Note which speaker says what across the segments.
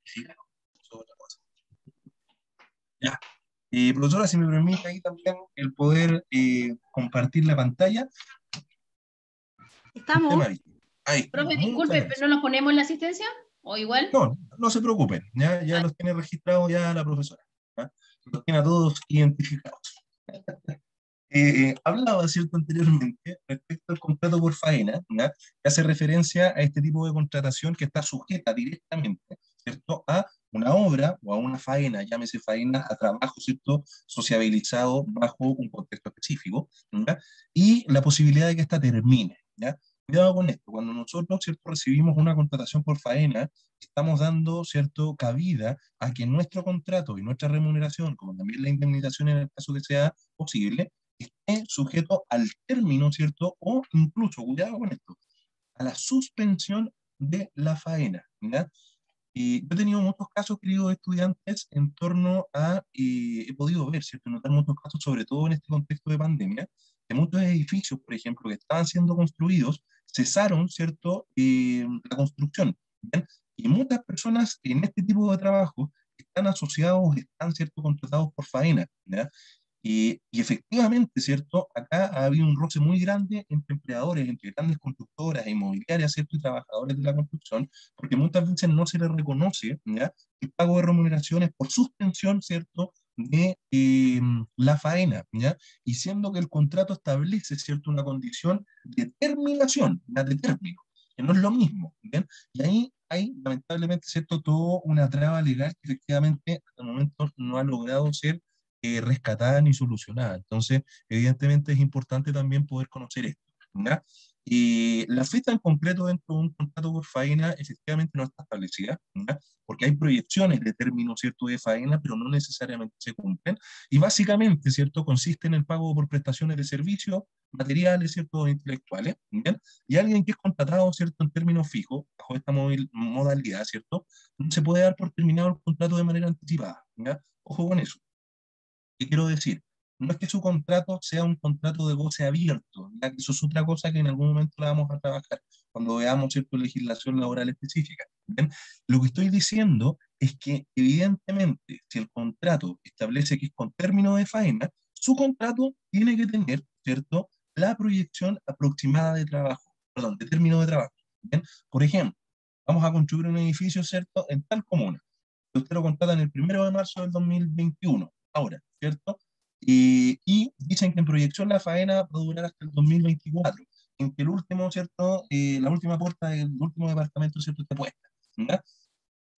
Speaker 1: certificado. Eso es otra cosa. Ya. Profesora, si me permite ahí también el poder compartir la pantalla. Usted me
Speaker 2: ¿Estamos?
Speaker 1: avisa. Ahí,
Speaker 2: Profe,
Speaker 1: muchas
Speaker 2: disculpe, ¿pero
Speaker 1: gracias.
Speaker 2: no nos ponemos en la asistencia? ¿O igual?
Speaker 1: No, no se preocupen, ya
Speaker 2: Ah,
Speaker 1: los tiene registrados ya la profesora. ¿Ya? Los tiene a todos identificados. Hablaba, ¿cierto?, anteriormente respecto al contrato por faena, ¿ya? Que hace referencia a este tipo de contratación que está sujeta directamente, ¿cierto?, a una obra o a una faena, llámese faena a trabajo, ¿cierto?, sociabilizado bajo un contexto específico, ¿ya? Y la posibilidad de que ésta termine, ¿ya? Cuidado con esto, cuando nosotros, ¿cierto?, recibimos una contratación por faena, estamos dando, ¿cierto?, cabida a que nuestro contrato y nuestra remuneración, como también la indemnización en el caso que sea posible, esté sujeto al término, ¿cierto? O incluso, cuidado con esto, a la suspensión de la faena, ¿ya? Y yo he tenido muchos casos, queridos estudiantes, en torno a, he podido ver, ¿cierto? Notar muchos casos, sobre todo en este contexto de pandemia, de muchos edificios, por ejemplo, que estaban siendo construidos, cesaron, ¿cierto? La construcción, ¿bien? Y muchas personas en este tipo de trabajo están asociados, están, ¿cierto?, contratados por faena, ¿ya? Y efectivamente, ¿cierto? Acá ha habido un roce muy grande entre empleadores, entre grandes constructoras e inmobiliarias, ¿cierto? Y trabajadores de la construcción, porque muchas veces no se les reconoce, ¿ya?, el pago de remuneraciones por suspensión, ¿cierto?, de la faena, ¿ya? Y siendo que el contrato establece, ¿cierto?, una condición de terminación, ¿ya?, de término, que no es lo mismo, ¿bien? Y ahí hay, lamentablemente, ¿cierto?, toda una traba legal que efectivamente hasta el momento no ha logrado ser rescatada ni solucionada. Entonces, evidentemente es importante también poder conocer esto, ¿ya? Y la fecha en concreto dentro de un contrato por faena efectivamente no está establecida, ¿ya? Porque hay proyecciones de término, ¿cierto?, de faena, pero no necesariamente se cumplen. Y básicamente, ¿cierto?, consiste en el pago por prestaciones de servicios, materiales, ¿cierto?, o intelectuales, ¿bien? Y alguien que es contratado, ¿cierto?, en términos fijos, bajo esta modalidad, ¿cierto?, no se puede dar por terminado el contrato de manera anticipada, ¿ya? Ojo con eso. ¿Qué quiero decir? No es que su contrato sea un contrato de goce abierto, ya que eso es otra cosa que en algún momento la vamos a trabajar cuando veamos, cierta legislación laboral específica. ¿Bien? Lo que estoy diciendo es que evidentemente si el contrato establece que es con término de faena, su contrato tiene que tener, ¿cierto?, la proyección aproximada de trabajo, perdón, de término de trabajo. ¿Bien? Por ejemplo, vamos a construir un edificio, ¿cierto?, en tal comuna. Usted lo contrata en el 1 de marzo del 2021 ahora, ¿cierto? Y dicen que en proyección la faena va a durar hasta el 2024, en que el último, ¿cierto? La última puerta del último departamento, ¿cierto?, está puesta, ¿ya?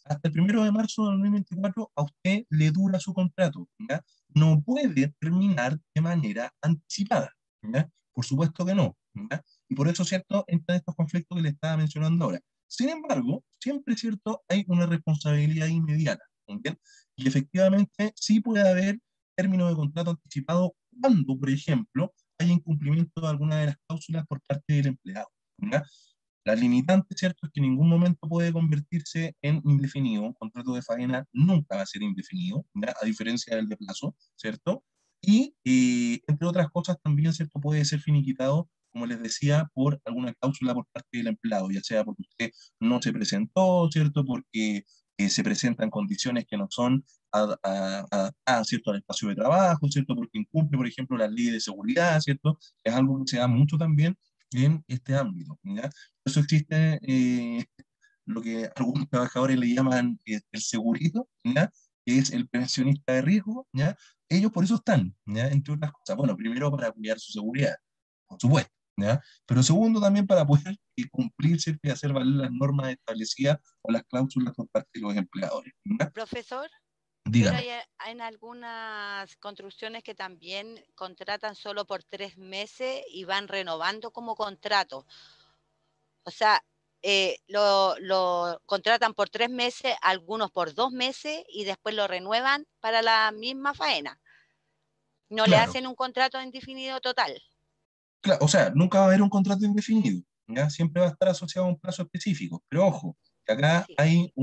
Speaker 1: Hasta el 1 de marzo del 2024 a usted le dura su contrato, ¿ya? No puede terminar de manera anticipada, ¿ya? Por supuesto que no, ¿ya? Y por eso, ¿cierto?, entran estos conflictos que le estaba mencionando ahora. Sin embargo, siempre, ¿cierto?, hay una responsabilidad inmediata, ¿entiendes? Y efectivamente sí puede haber término de contrato anticipado cuando, por ejemplo, hay incumplimiento de alguna de las cláusulas por parte del empleado, ¿ya? La limitante, ¿cierto?, es que en ningún momento puede convertirse en indefinido. Un contrato de faena nunca va a ser indefinido, ¿ya?, a diferencia del de plazo, ¿cierto? Y, entre otras cosas, también, ¿cierto?, puede ser finiquitado, como les decía, por alguna cláusula por parte del empleado, ya sea porque usted no se presentó, ¿cierto?, porque se presentan condiciones que no son adaptadas, ¿cierto?, al espacio de trabajo, ¿cierto?, porque incumple, por ejemplo, las leyes de seguridad, ¿cierto? Es algo que se da mucho también en este ámbito, ¿ya? Por eso existe lo que algunos trabajadores le llaman el segurito, ¿ya?, que es el prevencionista de riesgo, ¿ya? Ellos por eso están, ¿ya?, entre otras cosas. Bueno, primero para cuidar su seguridad, por supuesto, ¿ya? Pero segundo también para poder cumplir, ¿cierto?, y hacer valer las normas establecidas o las cláusulas por parte de los empleadores, ¿ya?
Speaker 3: Profesor, pero
Speaker 1: Dígame.
Speaker 3: hay en algunas construcciones que también contratan solo por 3 meses y van renovando como contrato. O sea, lo contratan por 3 meses, algunos por 2 meses y después lo renuevan para la misma faena. No le
Speaker 1: Claro,
Speaker 3: hacen un contrato indefinido total.
Speaker 1: claro, o sea, nunca va a haber un contrato indefinido, ¿ya? Siempre va a estar asociado a un plazo específico, pero ojo, que acá
Speaker 3: Sí.
Speaker 1: hay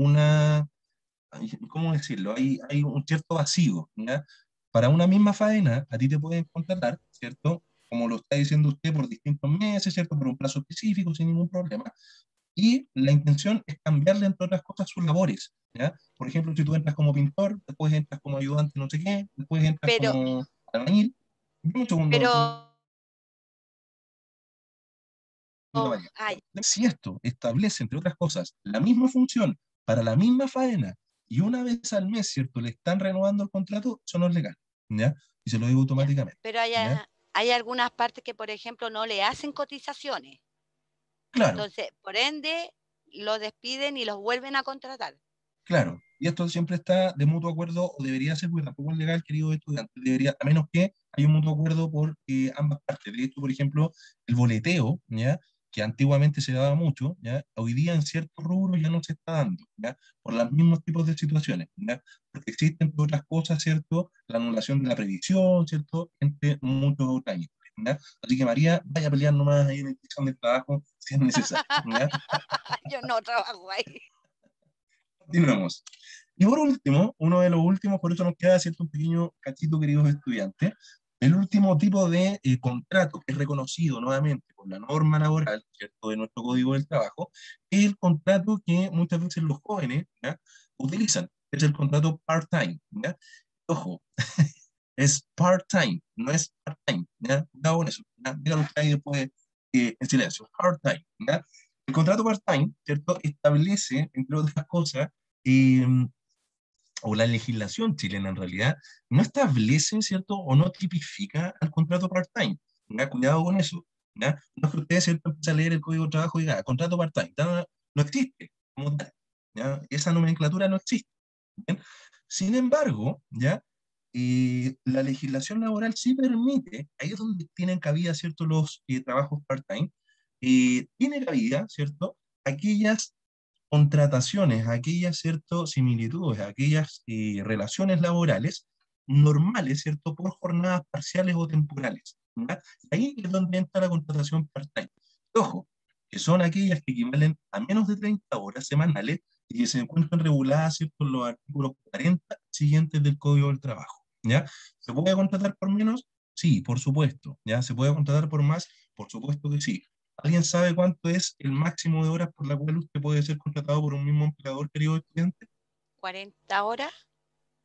Speaker 1: ¿cómo decirlo? Hay un cierto vacío, ¿ya? Para una misma faena, a ti te pueden contratar, ¿cierto? Como lo está diciendo usted, por distintos meses, ¿cierto? Por un plazo específico, sin ningún problema. Y la intención es cambiarle, entre otras cosas, sus labores, ¿ya? Por ejemplo, si tú entras como pintor, después entras como ayudante no sé qué, después entras
Speaker 3: Pero,
Speaker 1: como albañil. Un segundo,
Speaker 3: pero,
Speaker 1: señorita María.
Speaker 3: ay,
Speaker 1: Si esto establece, entre otras cosas, la misma función para la misma faena y una vez al mes, ¿cierto? Le están renovando el contrato, eso no es legal, ¿ya? Y se lo digo
Speaker 3: ya,
Speaker 1: automáticamente,
Speaker 3: pero
Speaker 1: ¿ya?
Speaker 3: hay algunas partes que, por ejemplo, no le hacen cotizaciones.
Speaker 1: Claro,
Speaker 3: Entonces, por ende, lo despiden y los vuelven a contratar.
Speaker 1: claro. Y esto siempre está de mutuo acuerdo, o debería ser, porque tampoco es legal, querido estudiante, debería, a menos que haya un mutuo acuerdo por ambas partes. De hecho, por ejemplo, el boleteo, ¿ya? Que antiguamente se daba mucho, ¿ya? Hoy día en ciertos rubros ya no se está dando, ¿ya? Por los mismos tipos de situaciones, ¿ya? Porque existen por otras cosas, ¿cierto? La anulación de la previsión, ¿cierto? Entre muchos otros años, ¿ya? Así que María, vaya a pelear nomás ahí en el inspección de trabajo si es necesario, ¿ya?
Speaker 3: Yo no trabajo ahí.
Speaker 1: Continuemos. Y por último, uno de los últimos, por eso nos queda cierto un pequeño cachito, queridos estudiantes, el último tipo de contrato que es reconocido nuevamente por la norma laboral, ¿cierto?, de nuestro Código del Trabajo, es el contrato que muchas veces los jóvenes, ¿ya?, utilizan, es el contrato part-time, ¿ya? Ojo, es part-time, no es part-time, ¿ya? Cuidado con eso, ¿ya? Dígalo usted ahí después en silencio, part-time, ¿ya? El contrato part-time, ¿cierto?, establece, entre otras cosas, eh, o la legislación chilena en realidad, no establece, ¿cierto?, o no tipifica al contrato part-time. ¿Ya? Cuidado con eso. ¿Ya? No es que usted, ¿cierto?, empiece a leer el Código de Trabajo y diga, contrato part-time. No, no existe como tal. ¿Ya? Esa nomenclatura no existe. ¿Bien? Sin embargo, ¿ya? La legislación laboral sí permite, ahí es donde tienen cabida, ¿cierto?, los trabajos part-time, tiene cabida, ¿cierto?, aquellas contrataciones, aquellas, ¿cierto?, similitudes, aquellas relaciones laborales normales, ¿cierto?, por jornadas parciales o temporales, ¿ya? Ahí es donde entra la contratación part-time. Ojo, que son aquellas que equivalen a menos de 30 horas semanales y que se encuentran reguladas, ¿cierto?, en los artículos 40 siguientes del Código del Trabajo, ¿ya? ¿Se puede contratar por menos? Sí, por supuesto, ¿ya? ¿Se puede contratar por más? Por supuesto que sí. ¿Alguien sabe cuánto es el máximo de horas por la cual usted puede ser contratado por un mismo empleador, querido estudiante?
Speaker 3: 40 horas,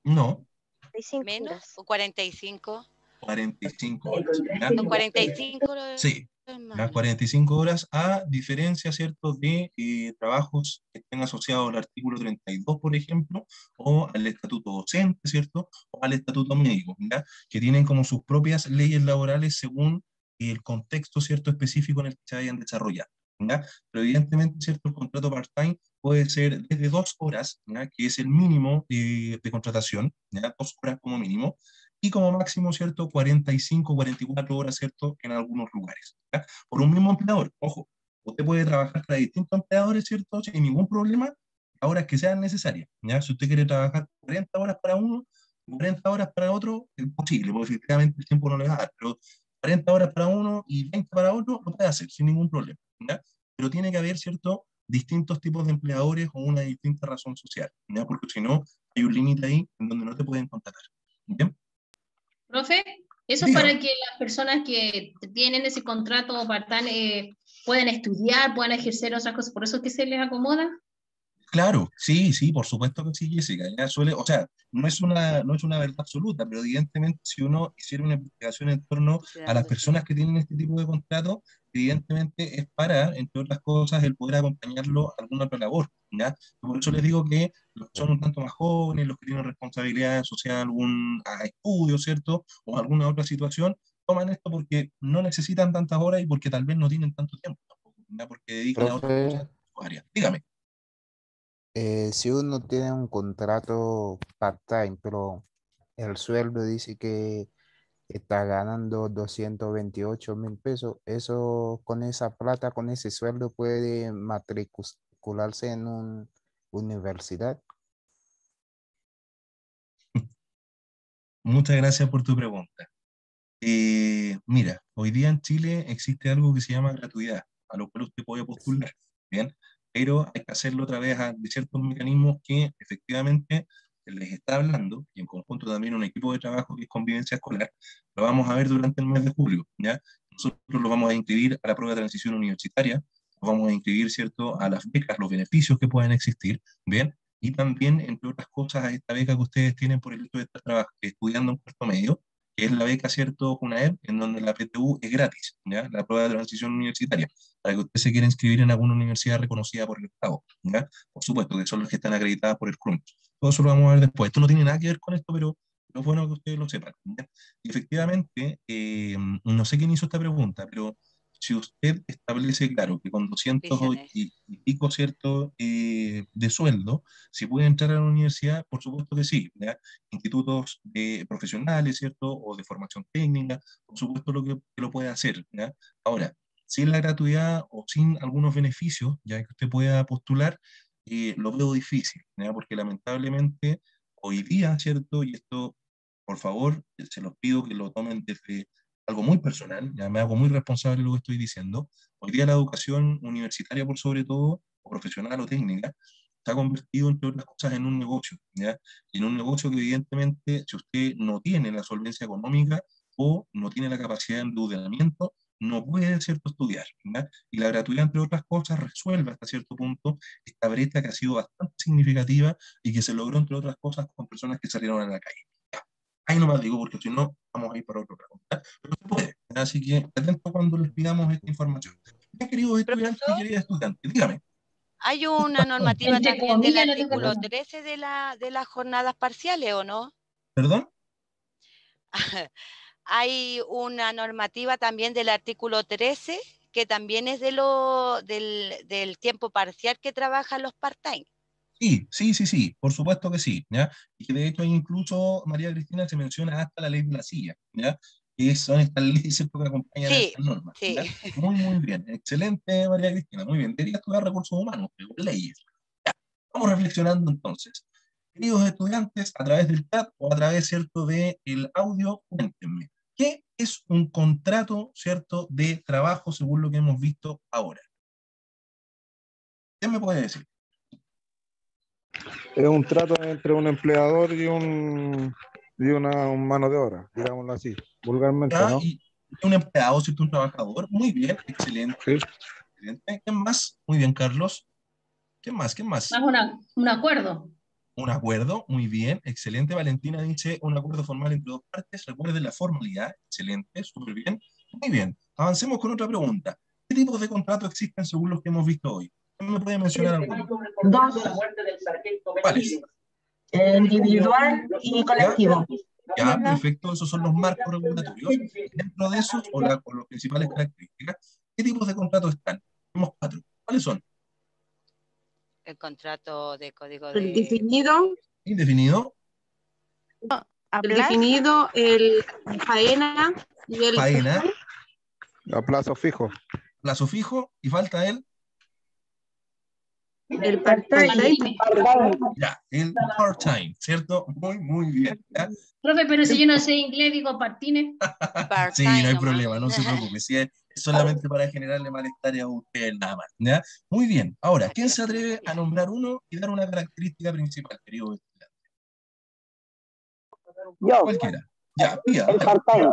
Speaker 1: No,
Speaker 4: 35
Speaker 3: menos,
Speaker 4: horas.
Speaker 3: o 45.
Speaker 1: 45 horas, ¿ya?
Speaker 3: Los 45
Speaker 1: Sí,
Speaker 3: es
Speaker 1: las
Speaker 3: malo.
Speaker 1: 45 horas, a diferencia, ¿cierto?, de trabajos que estén asociados al artículo 32, por ejemplo, o al estatuto docente, ¿cierto?, o al estatuto médico, ¿ya?, que tienen como sus propias leyes laborales según el contexto, ¿cierto?, específico en el que se vayan desarrollando, ¿ya? Pero evidentemente, ¿cierto?, el contrato part-time puede ser desde 2 horas, ¿ya?, que es el mínimo de contratación, ¿ya?, 2 horas como mínimo, y como máximo, ¿cierto?, 45, 44 horas, ¿cierto?, en algunos lugares, ¿ya?, por un mismo empleador. Ojo, usted puede trabajar para distintos empleadores, ¿cierto?, sin ningún problema, a horas que sean necesarias, ¿ya? Si usted quiere trabajar 40 horas para uno, 40 horas para otro, es posible, porque efectivamente el tiempo no le va a dar, pero 40 horas para uno y 20 para otro, lo puede hacer sin ningún problema, ¿ya? Pero tiene que haber, ¿cierto?, distintos tipos de empleadores o una distinta razón social, ¿ya? Porque si no, hay un límite ahí en donde no te pueden contratar, ¿bien?
Speaker 2: Profe, eso es para
Speaker 1: Dígame.
Speaker 2: que las personas que tienen ese contrato part-time puedan estudiar, puedan ejercer otras cosas, por eso es que se les acomoda.
Speaker 1: Claro, sí, sí, por supuesto que sí, Jessica. Ya suele, o sea, no es una verdad absoluta, pero evidentemente si uno hiciera una investigación en torno a las
Speaker 3: Considerando
Speaker 1: personas que tienen este tipo de contrato, evidentemente es para, entre otras cosas, el poder acompañarlo a alguna otra labor, ¿ya? Por eso les digo que los que son un tanto más jóvenes, los que tienen responsabilidades asociadas a algún estudio, ¿cierto? O a alguna otra situación, toman esto porque no necesitan tantas horas y porque tal vez no tienen tanto tiempo tampoco, ¿ya? Porque dedican a otras cosas
Speaker 5: Profe,
Speaker 1: en su área. Dígame.
Speaker 5: si uno tiene un contrato part-time, pero el sueldo dice que está ganando 228.000 pesos, eso con esa plata, con ese sueldo puede matricularse en una universidad.
Speaker 1: Muchas gracias por tu pregunta. Mira, hoy día en Chile existe algo que se llama gratuidad, a lo cual usted puede postular, ¿bien? Pero hay que hacerlo a través de ciertos mecanismos que efectivamente les está hablando, y en conjunto también un equipo de trabajo que es Convivencia Escolar, lo vamos a ver durante el mes de julio, ¿ya? Nosotros lo vamos a inscribir a la prueba de transición universitaria, nos vamos a inscribir, ¿cierto?, a las becas, los beneficios que puedan existir, ¿bien? Y también, entre otras cosas, a esta beca que ustedes tienen por el hecho de estar estudiando en cuarto medio, que es la beca, ¿cierto?, UNAEP, en donde la PTU es gratis, ¿ya? La prueba de transición universitaria, para que usted se quiera inscribir en alguna universidad reconocida por el Estado, ¿ya? Por supuesto, que son las que están acreditadas por el CRUNCH. Todo eso lo vamos a ver después. Esto no tiene nada que ver con esto, pero es bueno que ustedes lo sepan, ¿ya? Y efectivamente, no sé quién hizo esta pregunta, pero si usted establece, claro, que con 200
Speaker 3: Visiones.
Speaker 1: y pico, ¿cierto?, de sueldo, si puede entrar a la universidad, por supuesto que sí, ¿ya? Institutos profesionales, ¿cierto?, o de formación técnica, por supuesto que lo puede hacer, ¿ya? Ahora, sin la gratuidad o sin algunos beneficios, ya que usted pueda postular, lo veo difícil, ¿ya? Porque lamentablemente hoy día, ¿cierto? Y esto, por favor, se los pido que lo tomen desde algo muy personal, ya me hago muy responsable de lo que estoy diciendo. Hoy día la educación universitaria, por sobre todo, o profesional o técnica, se ha convertido, entre otras cosas, en un negocio, ¿ya? Y en un negocio que evidentemente, si usted no tiene la solvencia económica o no tiene la capacidad de endeudamiento, no puede, ¿cierto?, estudiar, ¿ya? Y la gratuidad, entre otras cosas, resuelve hasta cierto punto esta brecha que ha sido bastante significativa y que se logró, entre otras cosas, con personas que salieron a la calle. Ya. Ahí no más digo, porque si no, vamos a ir para otro lado, ¿ya? Pero se puede, ¿ya? Así que atento cuando les pidamos esta información. Bien, queridos estudiantes y
Speaker 3: Profesor,
Speaker 1: queridas estudiantes, dígame.
Speaker 3: hay una normativa
Speaker 2: Entre
Speaker 3: también del
Speaker 2: comillas, lo digo
Speaker 3: artículo
Speaker 2: yo.
Speaker 3: 13 de las jornadas parciales, ¿o no?
Speaker 1: ¿Perdón?
Speaker 3: Hay una normativa también del artículo 13 que también es del tiempo parcial que trabajan los part-time.
Speaker 1: Sí, sí, sí, sí, por supuesto que sí, ¿ya? Y que de hecho incluso, María Cristina, se menciona hasta la ley de la silla, ¿ya? Que son estas leyes, ¿cierto?, que acompañan a
Speaker 3: Sí,
Speaker 1: estas normas,
Speaker 3: sí.
Speaker 1: ¿ya? Muy, muy bien, excelente, María Cristina, muy bien. Debería estudiar recursos humanos, pero leyes. Ya, vamos reflexionando entonces. Queridos estudiantes, a través del chat o a través, ¿cierto?, del audio, cuéntenme, ¿qué es un contrato, ¿cierto?, de trabajo según lo que hemos visto ahora? ¿Qué me puede decir?
Speaker 4: Es un trato entre un empleador y una mano de obra, digámoslo así, vulgarmente,
Speaker 1: ¿Ya?
Speaker 4: ¿no?
Speaker 1: Y un empleado, ¿cierto? Un trabajador. Muy bien, excelente,
Speaker 4: Sí.
Speaker 1: excelente. ¿Qué más? Muy bien, Carlos. ¿Qué más? ¿Qué
Speaker 2: Más
Speaker 1: más?
Speaker 2: un acuerdo.
Speaker 1: Un acuerdo, muy bien, excelente. Valentina dice un acuerdo formal entre dos partes. Recuerden la formalidad, excelente, súper bien. Muy bien, avancemos con otra pregunta. ¿Qué tipos de contratos existen según los que hemos visto hoy? ¿Quién me puede mencionar alguno?
Speaker 6: Dos,
Speaker 1: ¿Cuáles?
Speaker 6: individual y
Speaker 1: ¿Ya?
Speaker 6: colectivo.
Speaker 1: Ya, perfecto, esos son los marcos regulatorios. Y dentro de esos, o las principales características, ¿qué tipos de contratos están? Tenemos cuatro. ¿Cuáles son?
Speaker 3: El contrato de código
Speaker 6: El
Speaker 3: de...
Speaker 6: definido,
Speaker 1: Indefinido,
Speaker 6: el faena y el
Speaker 1: faena,
Speaker 4: A plazo fijo.
Speaker 1: plazo fijo, y falta
Speaker 6: el part-time.
Speaker 1: ya, el part-time, ¿cierto? Muy, muy bien. ¿Ya?
Speaker 2: Profe, pero si yo no sé inglés, digo partines.
Speaker 1: Sí, no
Speaker 3: part-time
Speaker 1: hay
Speaker 3: nomás.
Speaker 1: problema, no se preocupe. Sí, es solamente para generarle malestar a ustedes nada más. ¿Ya? Muy bien. Ahora, ¿quién se atreve a nombrar uno y dar una característica principal, querido estudiante?
Speaker 7: Yo,
Speaker 1: Cualquiera. Ya, pida,
Speaker 7: el
Speaker 1: dale.
Speaker 7: part-time.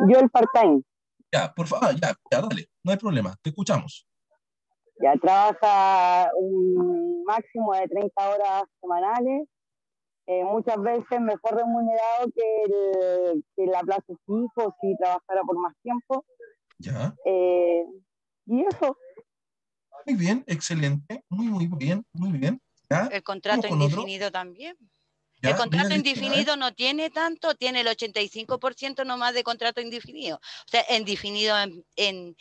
Speaker 7: Yo el part-time.
Speaker 1: Ya, por favor, ya, dale. No hay problema. Te escuchamos.
Speaker 7: Ya trabaja un máximo de 30 horas semanales, muchas veces mejor remunerado que la plazo fijo si trabajara por más tiempo.
Speaker 1: Ya.
Speaker 7: Y eso,
Speaker 1: Muy bien, excelente. Muy, muy bien, muy bien. Ya.
Speaker 3: El
Speaker 1: Vamos
Speaker 3: contrato
Speaker 1: con otro.
Speaker 3: indefinido también. El
Speaker 1: Ya, María
Speaker 3: contrato
Speaker 1: Cristina, a ver.
Speaker 3: indefinido no tiene tanto, tiene el 85% nomás de contrato indefinido. O sea, indefinido en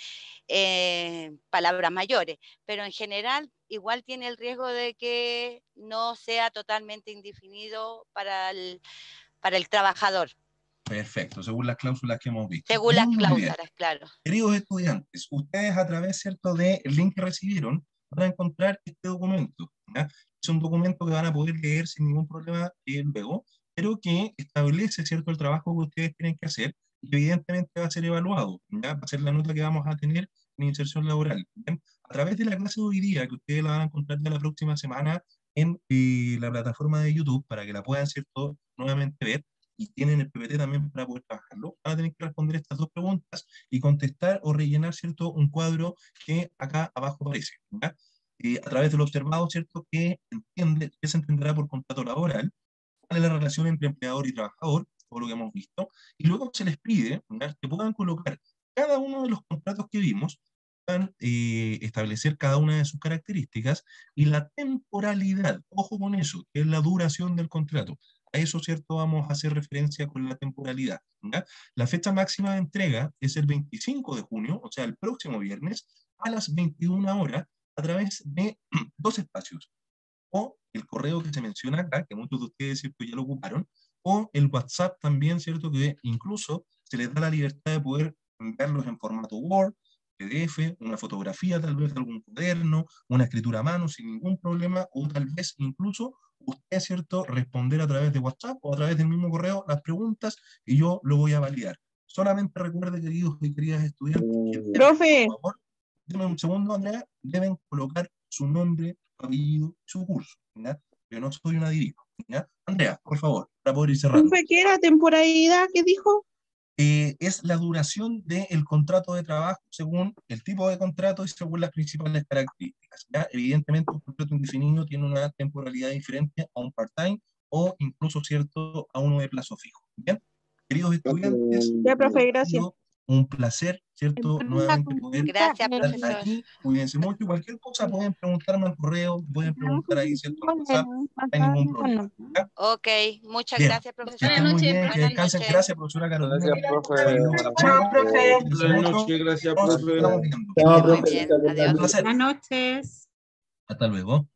Speaker 3: palabras mayores, pero en general igual tiene el riesgo de que no sea totalmente indefinido para el trabajador,
Speaker 1: Perfecto, según las cláusulas que hemos visto.
Speaker 3: según las
Speaker 1: Muy, muy bien.
Speaker 3: cláusulas, claro.
Speaker 1: Queridos estudiantes, ustedes a través, ¿cierto?, del link que recibieron, van a encontrar este documento, ¿ya? Es un documento que van a poder leer sin ningún problema luego, pero que establece, ¿cierto?, el trabajo que ustedes tienen que hacer y que evidentemente va a ser evaluado, ¿ya? Va a ser la nota que vamos a tener en inserción laboral, ¿bien? A través de la clase de hoy día, que ustedes la van a encontrar ya la próxima semana en la plataforma de YouTube, para que la puedan, ¿cierto?, nuevamente ver, y tienen el PPT también para poder trabajarlo, van a tener que responder estas dos preguntas y contestar o rellenar, ¿cierto?, un cuadro que acá abajo aparece, ¿ya? A través del observado, ¿cierto?, que se entenderá por contrato laboral, cuál es la relación entre empleador y trabajador, todo lo que hemos visto, y luego se les pide, ¿ya?, que puedan colocar cada uno de los contratos que vimos, puedan establecer cada una de sus características y la temporalidad, ojo con eso, que es la duración del contrato. A eso, ¿cierto?, vamos a hacer referencia con la temporalidad, ¿ya? La fecha máxima de entrega es el 25 de junio, o sea, el próximo viernes, a las 21 horas, a través de dos espacios, o el correo que se menciona acá, que muchos de ustedes, ¿cierto?, ya lo ocuparon, o el WhatsApp también, ¿cierto?, que incluso se les da la libertad de poder enviarlos en formato Word, PDF, una fotografía tal vez de algún cuaderno, una escritura a mano sin ningún problema, o tal vez incluso usted, ¿cierto?, responder a través de WhatsApp o a través del mismo correo las preguntas y yo lo voy a validar. Solamente recuerde, queridos y queridas estudiantes, que
Speaker 6: Profe.
Speaker 1: por favor, denme un segundo, Andrea, deben colocar su nombre, apellido, su curso, ¿ya? Yo no soy una dirijo, ¿ya? Andrea, por favor, para poder ir cerrando.
Speaker 6: Profe, ¿qué era temporalidad? ¿Qué dijo?
Speaker 1: Es la duración del contrato de trabajo según el tipo de contrato y según las principales características, ¿ya? Evidentemente, un contrato indefinido tiene una temporalidad diferente a un part-time o incluso, ¿cierto?, a uno de plazo fijo, ¿bien? Queridos estudiantes,
Speaker 6: Ya, profe, gracias.
Speaker 1: un placer, ¿cierto?, nuevamente poder
Speaker 3: Gracias,
Speaker 1: estar
Speaker 3: profesor.
Speaker 1: aquí. Cuídense mucho. Cualquier cosa pueden preguntarme al correo, pueden preguntar ahí, ¿cierto?, en WhatsApp, no hay ningún problema, ¿ya?
Speaker 3: Ok, muchas
Speaker 1: Bien,
Speaker 3: gracias,
Speaker 1: que
Speaker 3: profesor.
Speaker 1: estén muy bien, que
Speaker 3: Buenas
Speaker 1: descansen.
Speaker 3: noches.
Speaker 1: Gracias, profesora Carolina.
Speaker 4: Gracias, profe.
Speaker 6: Chao, profe.
Speaker 1: Cuídense
Speaker 8: Buenas
Speaker 1: mucho.
Speaker 8: noches, gracias,
Speaker 1: Nos
Speaker 8: profe.
Speaker 1: estamos viendo.
Speaker 3: Que esté muy bien.
Speaker 1: Un
Speaker 3: Adiós.
Speaker 1: placer.
Speaker 6: Buenas noches.
Speaker 1: Hasta luego.